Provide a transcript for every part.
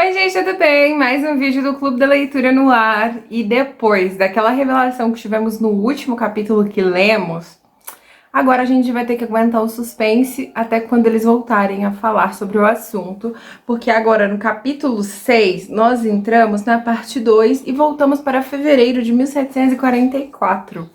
Oi gente, tudo bem? Mais um vídeo do Clube da Leitura no ar. E depois daquela revelação que tivemos no último capítulo que lemos, agora a gente vai ter que aguentar o suspense até quando eles voltarem a falar sobre o assunto, porque agora no capítulo 6 nós entramos na parte 2 e voltamos para fevereiro de 1744.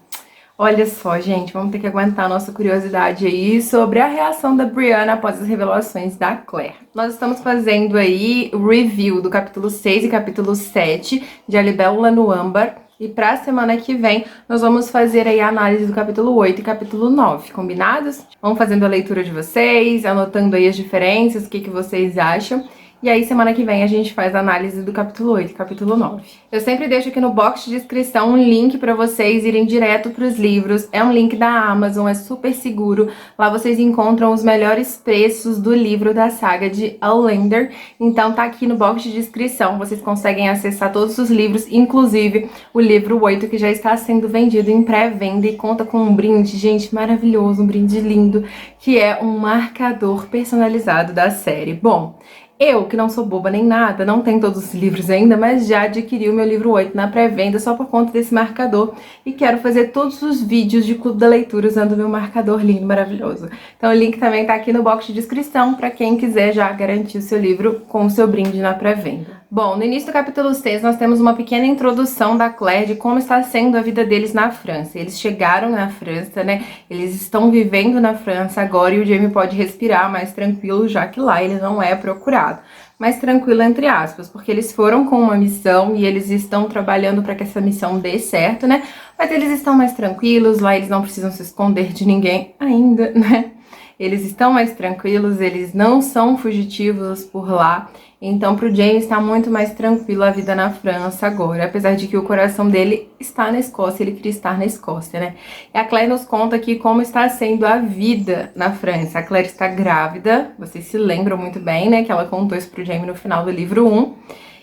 Olha só, gente, vamos ter que aguentar a nossa curiosidade aí sobre a reação da Brianna após as revelações da Claire. Nós estamos fazendo aí o review do capítulo 6 e capítulo 7 de A Libélula no Âmbar. E pra semana que vem, nós vamos fazer aí a análise do capítulo 8 e capítulo 9, combinados? Vamos fazendo a leitura de vocês, anotando aí as diferenças, o que vocês acham. E aí, semana que vem, a gente faz a análise do capítulo 8 e capítulo 9. Eu sempre deixo aqui no box de descrição um link para vocês irem direto para os livros. É um link da Amazon, é super seguro. Lá vocês encontram os melhores preços do livro da saga de Outlander. Então tá aqui no box de descrição. Vocês conseguem acessar todos os livros, inclusive o livro 8, que já está sendo vendido em pré-venda e conta com um brinde, gente, maravilhoso, um brinde lindo, que é um marcador personalizado da série. Bom, eu, que não sou boba nem nada, não tenho todos os livros ainda, mas já adquiri o meu livro 8 na pré-venda só por conta desse marcador e quero fazer todos os vídeos de Clube da Leitura usando o meu marcador lindo, maravilhoso. Então o link também tá aqui no box de descrição para quem quiser já garantir o seu livro com o seu brinde na pré-venda. Bom, no início do capítulo 6 nós temos uma pequena introdução da Claire de como está sendo a vida deles na França. Eles chegaram na França, né? Eles estão vivendo na França agora e o Jamie pode respirar mais tranquilo, já que lá ele não é procurado. Mais tranquilo entre aspas, porque eles foram com uma missão e eles estão trabalhando para que essa missão dê certo, né? Mas eles estão mais tranquilos, lá eles não precisam se esconder de ninguém ainda, né? Eles estão mais tranquilos, eles não são fugitivos por lá. Então, pro Jamie está muito mais tranquilo a vida na França agora, apesar de que o coração dele está na Escócia, ele queria estar na Escócia, né? E a Claire nos conta aqui como está sendo a vida na França. A Claire está grávida, vocês se lembram muito bem, né? Que ela contou isso pro Jamie no final do livro 1.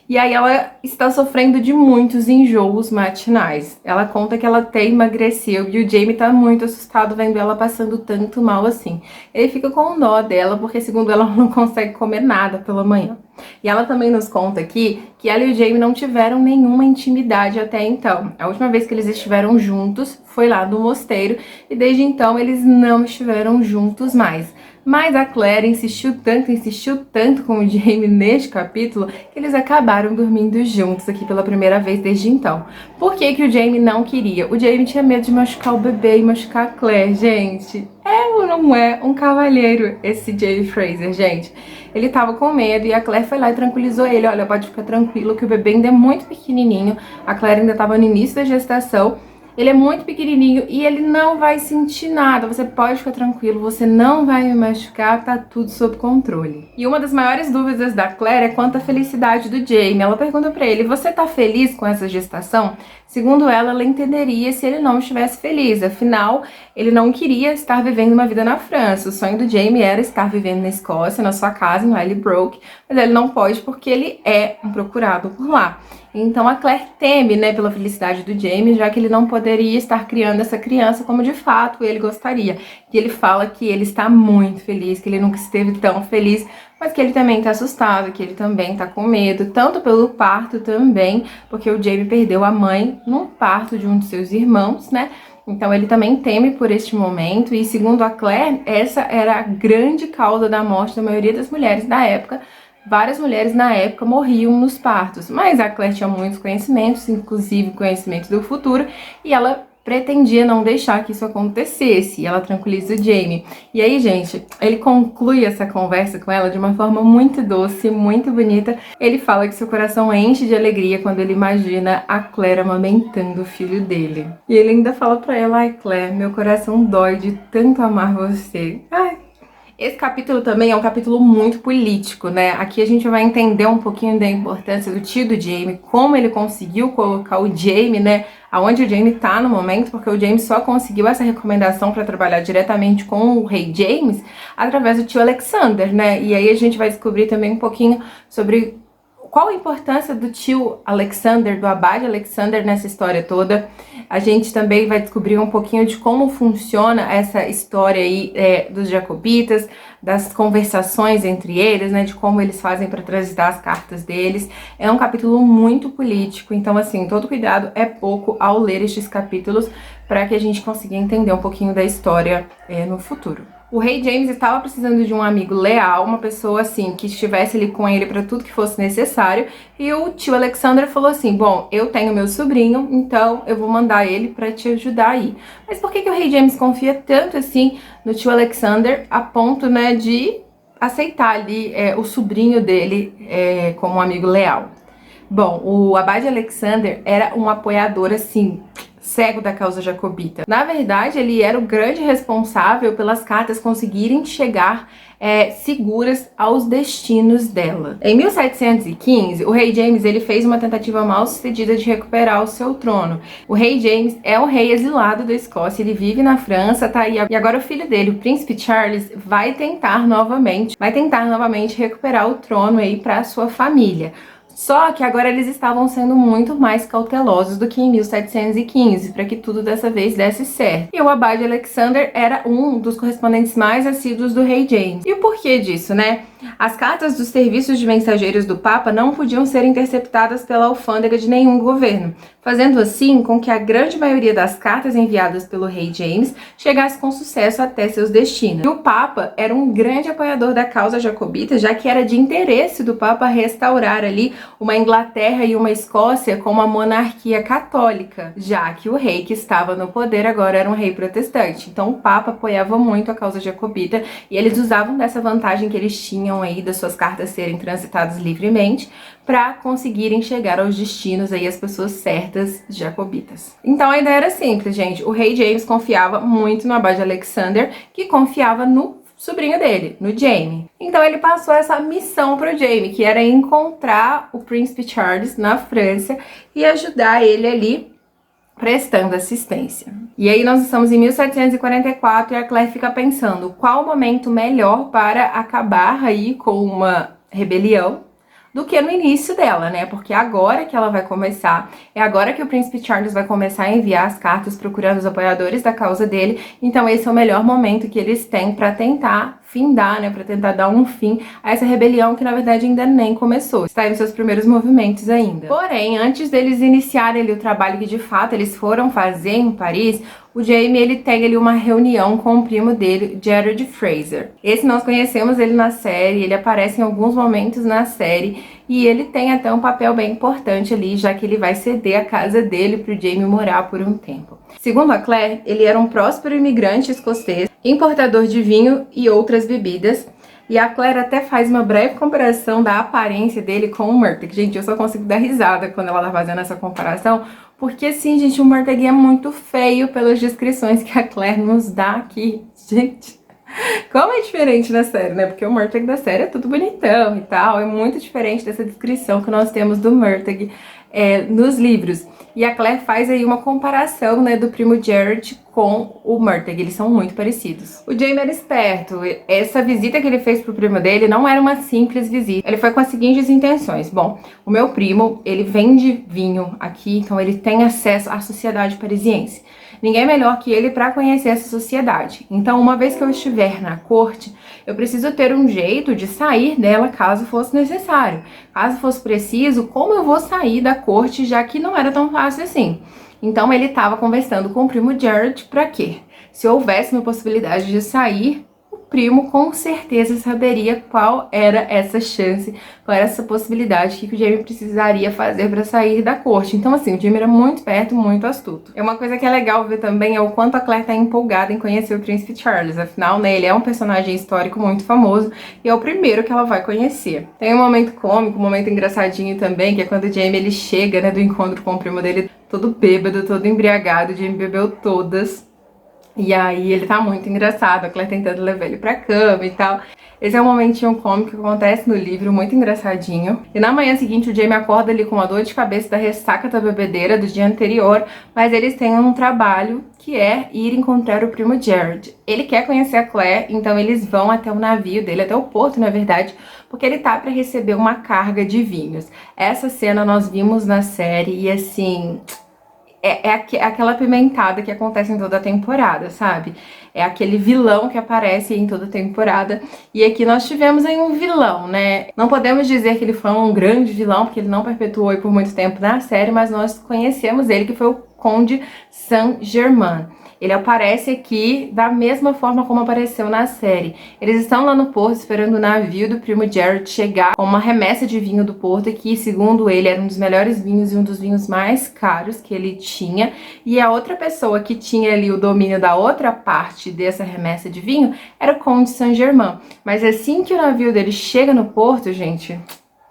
E aí ela está sofrendo de muitos enjoos matinais. Ela conta que ela até emagreceu e o Jamie tá muito assustado vendo ela passando tanto mal assim. Ele fica com dó dela porque, segundo ela não consegue comer nada pela manhã. E ela também nos conta aqui que ela e o Jamie não tiveram nenhuma intimidade até então. A última vez que eles estiveram juntos foi lá no mosteiro e desde então eles não estiveram juntos mais. Mas a Claire insistiu tanto com o Jamie neste capítulo, que eles acabaram dormindo juntos aqui pela primeira vez desde então. Por que o Jamie não queria? O Jamie tinha medo de machucar o bebê e machucar a Claire, gente. É ou não é um cavalheiro esse Jamie Fraser, gente? Ele tava com medo e a Claire foi lá e tranquilizou ele. Olha, pode ficar tranquilo que o bebê ainda é muito pequenininho. A Claire ainda tava no início da gestação. Ele é muito pequenininho e ele não vai sentir nada, você pode ficar tranquilo, você não vai me machucar, tá tudo sob controle. E uma das maiores dúvidas da Claire é quanto à felicidade do Jamie. Ela pergunta pra ele, você tá feliz com essa gestação? Segundo ela entenderia se ele não estivesse feliz, afinal, ele não queria estar vivendo uma vida na França. O sonho do Jamie era estar vivendo na Escócia, na sua casa, em Lillibrook, mas ele não pode porque ele é um procurado por lá. Então a Claire teme, né, pela felicidade do Jamie, já que ele não poderia estar criando essa criança como de fato ele gostaria. E ele fala que ele está muito feliz, que ele nunca esteve tão feliz, mas que ele também está assustado, que ele também está com medo, tanto pelo parto também, porque o Jamie perdeu a mãe num parto de um de seus irmãos, né? Então ele também teme por este momento e, segundo a Claire, essa era a grande causa da morte da maioria das mulheres da época. Várias mulheres na época morriam nos partos, mas a Claire tinha muitos conhecimentos, inclusive conhecimentos do futuro, e ela pretendia não deixar que isso acontecesse, e ela tranquiliza o Jamie. E aí, gente, ele conclui essa conversa com ela de uma forma muito doce, muito bonita. Ele fala que seu coração enche de alegria quando ele imagina a Claire amamentando o filho dele. E ele ainda fala pra ela, ai Claire, meu coração dói de tanto amar você. Ai, esse capítulo também é um capítulo muito político, né? Aqui a gente vai entender um pouquinho da importância do tio do Jamie, como ele conseguiu colocar o Jamie, né, aonde o Jamie tá no momento, porque o Jamie só conseguiu essa recomendação para trabalhar diretamente com o rei James através do tio Alexander, né? E aí a gente vai descobrir também um pouquinho sobre qual a importância do tio Alexander, do abade Alexander nessa história toda. A gente também vai descobrir um pouquinho de como funciona essa história aí dos jacobitas, das conversações entre eles, né, de como eles fazem para transitar as cartas deles. É um capítulo muito político, então assim, todo cuidado é pouco ao ler estes capítulos para que a gente consiga entender um pouquinho da história no futuro. O rei James estava precisando de um amigo leal, uma pessoa assim que estivesse ali com ele para tudo que fosse necessário, e o tio Alexander falou assim: bom, eu tenho meu sobrinho, então eu vou mandar ele para te ajudar aí. Mas por que o rei James confia tanto assim no tio Alexander a ponto, né, de aceitar ali o sobrinho dele como um amigo leal? Bom, o abade Alexander era um apoiador assim cego da causa jacobita. Na verdade, ele era o grande responsável pelas cartas conseguirem chegar seguras aos destinos dela. Em 1715, o rei James ele fez uma tentativa mal sucedida de recuperar o seu trono. O rei James é um rei exilado da Escócia, ele vive na França, tá aí. E agora o filho dele, o príncipe Charles, vai tentar novamente recuperar o trono aí para sua família. Só que agora eles estavam sendo muito mais cautelosos do que em 1715, para que tudo dessa vez desse certo. E o abade Alexander era um dos correspondentes mais assíduos do rei James. E o porquê disso, né? As cartas dos serviços de mensageiros do Papa não podiam ser interceptadas pela alfândega de nenhum governo, fazendo assim com que a grande maioria das cartas enviadas pelo rei James chegasse com sucesso até seus destinos. E o Papa era um grande apoiador da causa jacobita, já que era de interesse do Papa restaurar ali uma Inglaterra e uma Escócia com uma monarquia católica, já que o rei que estava no poder agora era um rei protestante. Então o Papa apoiava muito a causa jacobita e eles usavam dessa vantagem que eles tinham aí das suas cartas serem transitadas livremente para conseguirem chegar aos destinos aí as pessoas certas jacobitas. Então a ideia era simples, gente. O rei James confiava muito no abade Alexander, que confiava no sobrinho dele, no Jaime. Então ele passou essa missão pro Jaime, que era encontrar o príncipe Charles na França e ajudar ele ali prestando assistência. E aí nós estamos em 1744 e a Claire fica pensando qual o momento melhor para acabar aí com uma rebelião do que no início dela, né? Porque agora que ela vai começar, é agora que o príncipe Charles vai começar a enviar as cartas procurando os apoiadores da causa dele. Então esse é o melhor momento que eles têm para tentar findar, né? Para tentar dar um fim a essa rebelião que na verdade ainda nem começou. Está nos seus primeiros movimentos ainda. Porém, antes deles iniciarem ali o trabalho que de fato eles foram fazer em Paris, o Jaime ele tem ali uma reunião com o primo dele, Gerard Fraser. Esse nós conhecemos ele na série, ele aparece em alguns momentos na série e ele tem até um papel bem importante ali, já que ele vai ceder a casa dele para o Jaime morar por um tempo. Segundo a Claire, ele era um próspero imigrante escocês, importador de vinho e outras bebidas. E a Claire até faz uma breve comparação da aparência dele com o Murtagh. Gente, eu só consigo dar risada quando ela tá fazendo essa comparação, porque assim, gente, o Murtagh é muito feio pelas descrições que a Claire nos dá aqui. Gente, como é diferente na série, né? Porque o Murtagh da série é tudo bonitão e tal, é muito diferente dessa descrição que nós temos do Murtagh nos livros. E a Claire faz aí uma comparação, né, do primo Gerard com o Murtagh, eles são muito parecidos. O Jaime era esperto, essa visita que ele fez pro primo dele não era uma simples visita, ele foi com as seguintes intenções: bom, o meu primo, ele vende vinho aqui, então ele tem acesso à sociedade parisiense. Ninguém melhor que ele para conhecer essa sociedade. Então, uma vez que eu estiver na corte, eu preciso ter um jeito de sair dela caso fosse necessário. Caso fosse preciso, como eu vou sair da corte, já que não era tão fácil assim. Então, ele estava conversando com o primo Gerard para quê? Se houvesse uma possibilidade de sair, o primo com certeza saberia qual era essa chance, qual era essa possibilidade que o Jaime precisaria fazer para sair da corte. Então assim, o Jaime era muito esperto, muito astuto. É uma coisa que é legal ver também é o quanto a Claire tá empolgada em conhecer o príncipe Charles. Afinal, né, ele é um personagem histórico muito famoso e é o primeiro que ela vai conhecer. Tem um momento cômico, um momento engraçadinho também, que é quando o Jaime ele chega, né, do encontro com o primo dele todo bêbado, todo embriagado. O Jaime bebeu todas. E aí ele tá muito engraçado, a Claire tentando levar ele pra cama e tal. Esse é um momentinho cômico que acontece no livro, muito engraçadinho. E na manhã seguinte o Jaime acorda ali com uma dor de cabeça da ressaca da bebedeira do dia anterior, mas eles têm um trabalho que é ir encontrar o primo Gerard. Ele quer conhecer a Claire, então eles vão até o navio dele, até o porto na verdade, porque ele tá pra receber uma carga de vinhos. Essa cena nós vimos na série e assim... aquela pimentada que acontece em toda a temporada, sabe? É aquele vilão que aparece em toda a temporada. E aqui nós tivemos aí um vilão, né? Não podemos dizer que ele foi um grande vilão, porque ele não perpetuou aí por muito tempo na série, mas nós conhecemos ele, que foi o Conde Saint-Germain. Ele aparece aqui da mesma forma como apareceu na série. Eles estão lá no porto esperando o navio do primo Jared chegar com uma remessa de vinho do porto, que segundo ele era um dos melhores vinhos e um dos vinhos mais caros que ele tinha. E a outra pessoa que tinha ali o domínio da outra parte dessa remessa de vinho era o Conde Saint-Germain. Mas assim que o navio dele chega no porto, gente,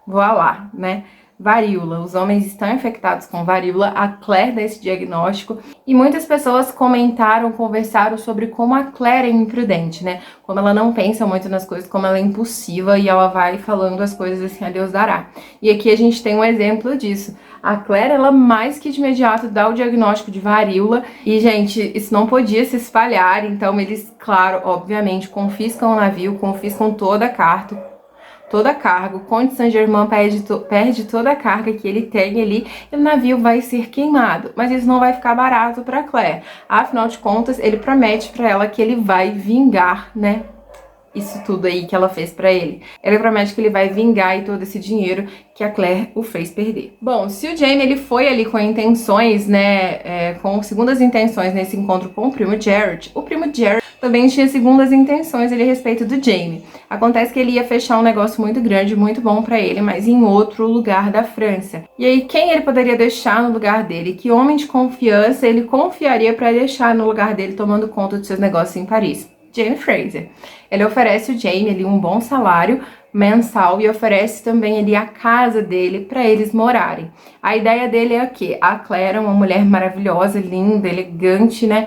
voilá, né? Varíola. Os homens estão infectados com varíola. A Claire dá esse diagnóstico e muitas pessoas conversaram sobre como a Claire é imprudente, né? Como ela não pensa muito nas coisas, como ela é impulsiva e ela vai falando as coisas assim, a Deus dará. E aqui a gente tem um exemplo disso. A Claire, ela mais que de imediato dá o diagnóstico de varíola e, gente, isso não podia se espalhar, então eles, claro, obviamente, confiscam o navio, confiscam toda a carta, toda a carga. O Conde Saint-Germain perde toda a carga que ele tem ali e o navio vai ser queimado. Mas isso não vai ficar barato para Claire. Afinal de contas, ele promete para ela que ele vai vingar, né? Isso tudo aí que ela fez pra ele. Ele promete que ele vai vingar aí todo esse dinheiro que a Claire o fez perder. Bom, se o Jaime ele foi ali com intenções, né, com segundas intenções nesse encontro com o primo Jared, o primo Jared também tinha segundas intenções ali a respeito do Jaime. Acontece que ele ia fechar um negócio muito grande, muito bom pra ele, mas em outro lugar da França. E aí, quem ele poderia deixar no lugar dele? Que homem de confiança ele confiaria pra deixar no lugar dele tomando conta dos seus negócios em Paris? Jaime Fraser. Ele oferece o Jaime ali um bom salário mensal e oferece também ali a casa dele para eles morarem. A ideia dele é o quê? A Claire é uma mulher maravilhosa, linda, elegante, né?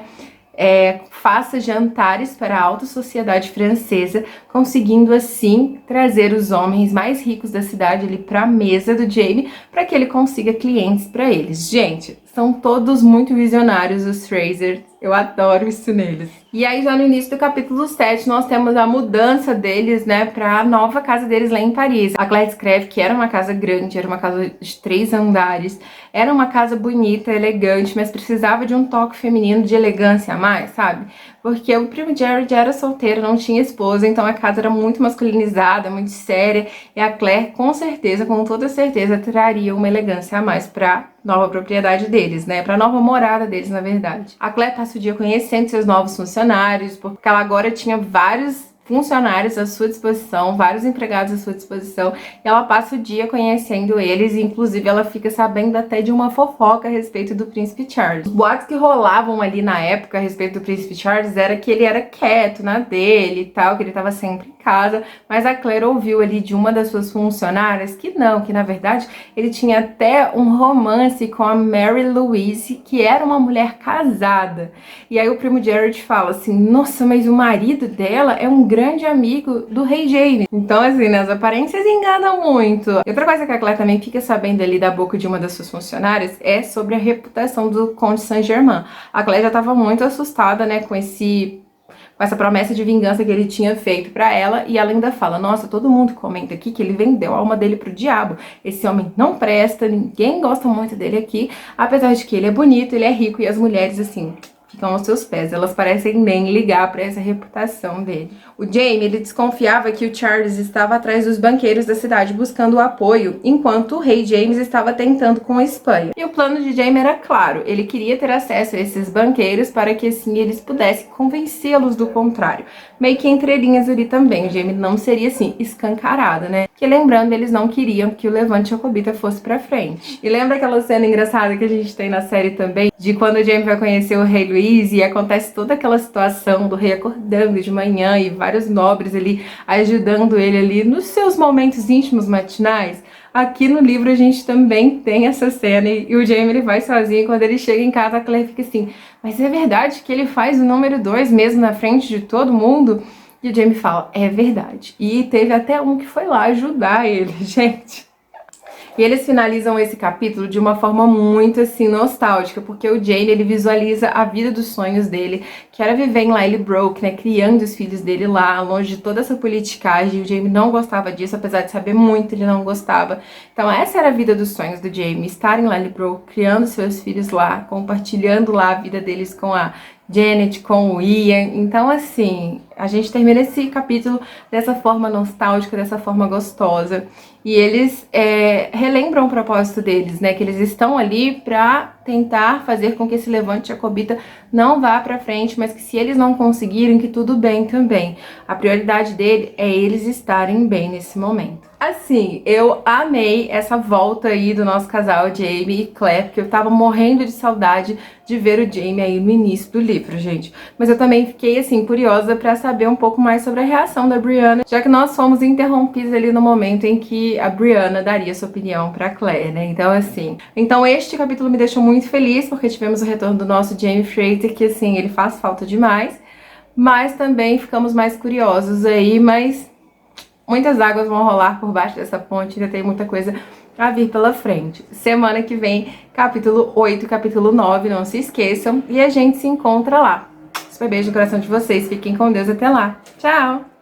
Faça jantares para a alta sociedade francesa, conseguindo assim trazer os homens mais ricos da cidade ali para a mesa do Jaime, para que ele consiga clientes para eles. Gente, são todos muito visionários os Fraser, eu adoro isso neles. E aí já no início do capítulo 7 nós temos a mudança deles, né, para a nova casa deles lá em Paris. A Claire escreve que era uma casa grande, era uma casa de 3 andares, era uma casa bonita, elegante, mas precisava de um toque feminino de elegância a mais, sabe? Porque o primo Jared era solteiro, não tinha esposa, então a casa era muito masculinizada, muito séria, e a Claire, com certeza, com toda certeza, traria uma elegância a mais pra nova propriedade deles, né? Pra nova morada deles, na verdade. A Claire passa o dia conhecendo seus novos funcionários, porque ela agora tinha vários funcionários à sua disposição, vários empregados à sua disposição, e ela passa o dia conhecendo eles, e inclusive ela fica sabendo até de uma fofoca a respeito do príncipe Charles. Os boatos que rolavam ali na época a respeito do príncipe Charles era que ele era quieto na dele e tal, que ele estava sempre em casa, mas a Claire ouviu ali de uma das suas funcionárias que não, que na verdade ele tinha até um romance com a Mary Louise, que era uma mulher casada. E aí o primo Jared fala assim, nossa, mas o marido dela é um grande amigo do rei Jaime. Então, assim, né, as aparências enganam muito. E outra coisa que a Claire também fica sabendo ali da boca de uma das suas funcionárias é sobre a reputação do Conde Saint-Germain. A Claire já estava muito assustada, né, com essa promessa de vingança que ele tinha feito pra ela, e ela ainda fala, nossa, todo mundo comenta aqui que ele vendeu a alma dele pro diabo, esse homem não presta, ninguém gosta muito dele aqui, apesar de que ele é bonito, ele é rico, e as mulheres, assim, ficam aos seus pés, elas parecem nem ligar pra essa reputação dele. O Jaime, ele desconfiava que o Charles estava atrás dos banqueiros da cidade buscando o apoio, enquanto o rei James estava tentando com a Espanha. E o plano de Jaime era claro, ele queria ter acesso a esses banqueiros para que assim eles pudessem convencê-los do contrário. Meio que entre linhas ali também, o Jaime não seria assim, escancarado, né? Que lembrando, eles não queriam que o levante jacobita fosse pra frente. E lembra aquela cena engraçada que a gente tem na série também, de quando o Jaime vai conhecer o rei Luís e acontece toda aquela situação do rei acordando de manhã e vários nobres ali ajudando ele ali nos seus momentos íntimos matinais? Aqui no livro a gente também tem essa cena e o Jaime ele vai sozinho, e quando ele chega em casa a Claire fica assim, mas é verdade que ele faz o número 2 mesmo na frente de todo mundo? E o Jaime fala, é verdade. E teve até um que foi lá ajudar ele, gente. E eles finalizam esse capítulo de uma forma muito, assim, nostálgica, porque o Jamie, ele visualiza a vida dos sonhos dele, que era viver em Lillybrook, né, criando os filhos dele lá, longe de toda essa politicagem. O Jamie não gostava disso, apesar de saber muito, ele não gostava. Então essa era a vida dos sonhos do Jamie, estar em Lillybrook, criando seus filhos lá, compartilhando lá a vida deles com a Janet, com o Ian. Então, assim, a gente termina esse capítulo dessa forma nostálgica, dessa forma gostosa. E eles relembram o propósito deles, né? Que eles estão ali pra tentar fazer com que esse levante jacobita não vá pra frente, mas que se eles não conseguirem, que tudo bem também. A prioridade dele é eles estarem bem nesse momento. Assim, eu amei essa volta aí do nosso casal, Jamie e Claire, porque eu tava morrendo de saudade de ver o Jamie aí no início do livro, gente. Mas eu também fiquei, assim, curiosa pra saber um pouco mais sobre a reação da Brianna, já que nós fomos interrompidos ali no momento em que a Brianna daria sua opinião pra Claire, né? Então, assim... Então, este capítulo me deixou muito feliz, porque tivemos o retorno do nosso Jamie Fraser, que, assim, ele faz falta demais. Mas também ficamos mais curiosos aí, mas... Muitas águas vão rolar por baixo dessa ponte, ainda tem muita coisa a vir pela frente. Semana que vem, capítulo 8 e capítulo 9, não se esqueçam. E a gente se encontra lá. Super beijo no coração de vocês, fiquem com Deus, até lá. Tchau!